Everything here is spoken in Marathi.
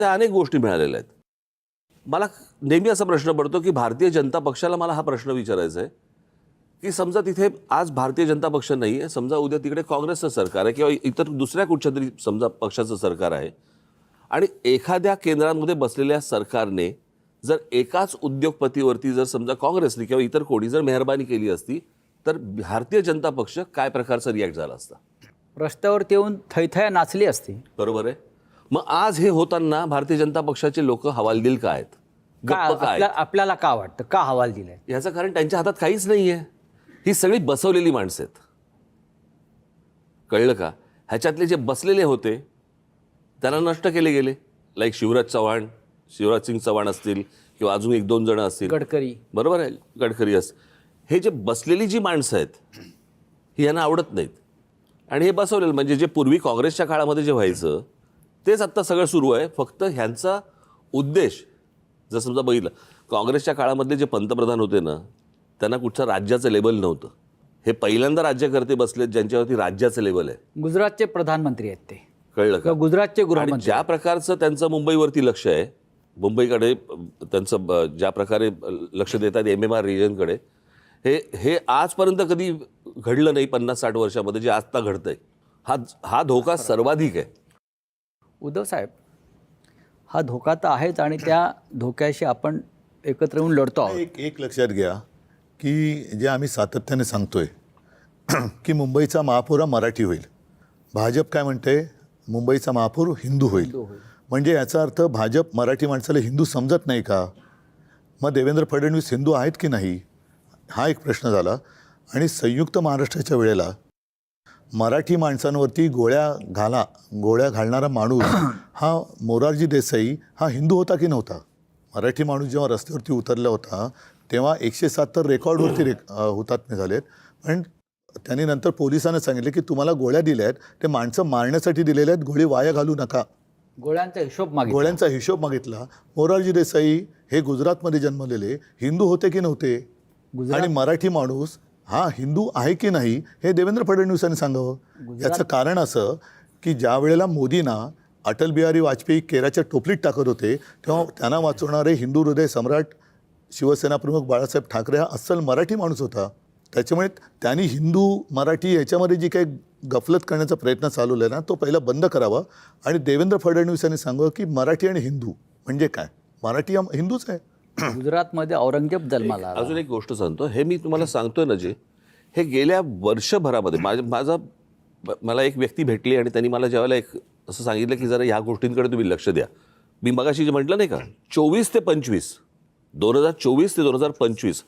त्या अनेक गोष्टी मिळालेल्या आहेत. मला नेहमी असा प्रश्न पडतो की भारतीय जनता पक्षाला मला हा प्रश्न विचारायचा आहे की समजा तिथे आज भारतीय जनता पक्ष नाही आहे, समजा उद्या तिकडे काँग्रेसचं सरकार आहे किंवा इतर दुसऱ्या कुठच्या तरी समजा पक्षाचं सरकार आहे आणि एखाद्या केंद्रांमध्ये बसलेल्या सरकारने जर एकाच उद्योगपतीवरती जर समजा काँग्रेसने किंवा इतर कोणी जर मेहरबानी केली असती तर भारतीय जनता पक्ष काय प्रकारचा रिॲक्ट झाला असता? रस्त्यावरती येऊन थैथया नाचली असती. बरोबर आहे. मग आज हे होताना भारतीय जनता पक्षाचे लोक हवालदिल का आहेत, गप्प का आहेत? आपल्याला का वाटतं का हवाल दिलाय? याचं कारण त्यांच्या हातात काहीच नाही आहे. ही सगळी बसवलेली माणसं आहेत. कळलं का? ह्याच्यातले जे बसलेले होते त्यांना नष्ट केले गेले. लाईक शिवराज सिंग चव्हाण असतील किंवा अजून एक दोन जण असतील, गडकरी, बरोबर आहे, गडकरी असतील. हे जे बसलेली जी माणसं आहेत ही यांना आवडत नाहीत आणि हे बसवलेलं म्हणजे जे पूर्वी काँग्रेसच्या काळामध्ये जे व्हायचं तेच आत्ता सगळं सुरू आहे. फक्त ह्यांचा उद्देश जर समजा बघितलं, काँग्रेसच्या काळामधले जे पंतप्रधान होते ना त्यांना कुठचं राज्याचं लेबल नव्हतं. हे पहिल्यांदा राज्यकर्ते बसलेत ज्यांच्यावरती राज्याचं लेबल आहे. गुजरातचे प्रधानमंत्री आहेत ते. कळलं का? गुजरातचे आणि गृहमंत्री. ज्या प्रकारचं त्यांचं मुंबईवरती लक्ष आहे, मुंबईकडे त्यांचं ज्या प्रकारे लक्ष देतात MMR रिजनकडे, हे आजपर्यंत कधी घडलं नाही 50-60 वर्षामध्ये जे आत्ता घडतंय. हा धोका सर्वाधिक आहे. उद्धव साहेब, हा धोका तर आहेच आणि त्या धोक्याशी आपण एकत्र येऊन लढतो आहोत. एक लक्षात घ्या की जे आम्ही सातत्याने सांगतोय की मुंबईचा महापौर हा मराठी होईल. भाजप काय म्हणते? मुंबईचा महापौर हिंदू होईल. म्हणजे याचा अर्थ भाजप मराठी माणसाला हिंदू समजत नाही का? मग देवेंद्र फडणवीस हिंदू आहेत की नाही, हा एक प्रश्न झाला. आणि संयुक्त महाराष्ट्राच्या वेळेला मराठी माणसांवरती गोळ्या घालणारा माणूस हा मोरारजी देसाई हा हिंदू होता की नव्हता? मराठी माणूस जेव्हा रस्त्यावरती उतरला होता तेव्हा 107 रेकॉर्डवरती हुतात्मे झालेत. पण त्यांनी नंतर पोलिसांना सांगितले की तुम्हाला गोळ्या दिल्या आहेत ते माणसं मारण्यासाठी दिलेल्या आहेत, गोळी वाया घालू नका. गोळ्यांचा हिशोब मागितला. मोरारजी देसाई हे गुजरातमध्ये जन्मलेले हिंदू होते की नव्हते? आणि मराठी माणूस हा हिंदू आहे की नाही हे देवेंद्र फडणवीसांनी सांगावं. याचं कारण असं की ज्या वेळेला मोदींना अटल बिहारी वाजपेयी केराच्या टोपलीत टाकत होते तेव्हा त्यांना वाचवणारे हिंदू हृदय सम्राट शिवसेना प्रमुख बाळासाहेब ठाकरे हा अस्सल मराठी माणूस होता. त्याच्यामुळे त्यांनी हिंदू मराठी याच्यामध्ये जी काही गफलत करण्याचा प्रयत्न चालवला आहे ना तो पहिला बंद करावा. आणि देवेंद्र फडणवीसांनी सांगावं की मराठी आणि हिंदू म्हणजे काय? मराठी हा हिंदूच आहे. गुजरातमध्ये औरंगजेब जन्माला आला. अजून एक गोष्ट सांगतो, हे मी तुम्हाला सांगतोय ना, जे हे गेल्या वर्षभरामध्ये मला एक व्यक्ती भेटली आणि त्यांनी मला ज्यावेळेला एक असं सांगितलं की जरा ह्या गोष्टींकडे तुम्ही लक्ष द्या. मी मगाशी जे म्हटलं नाही का 2024 ते 2025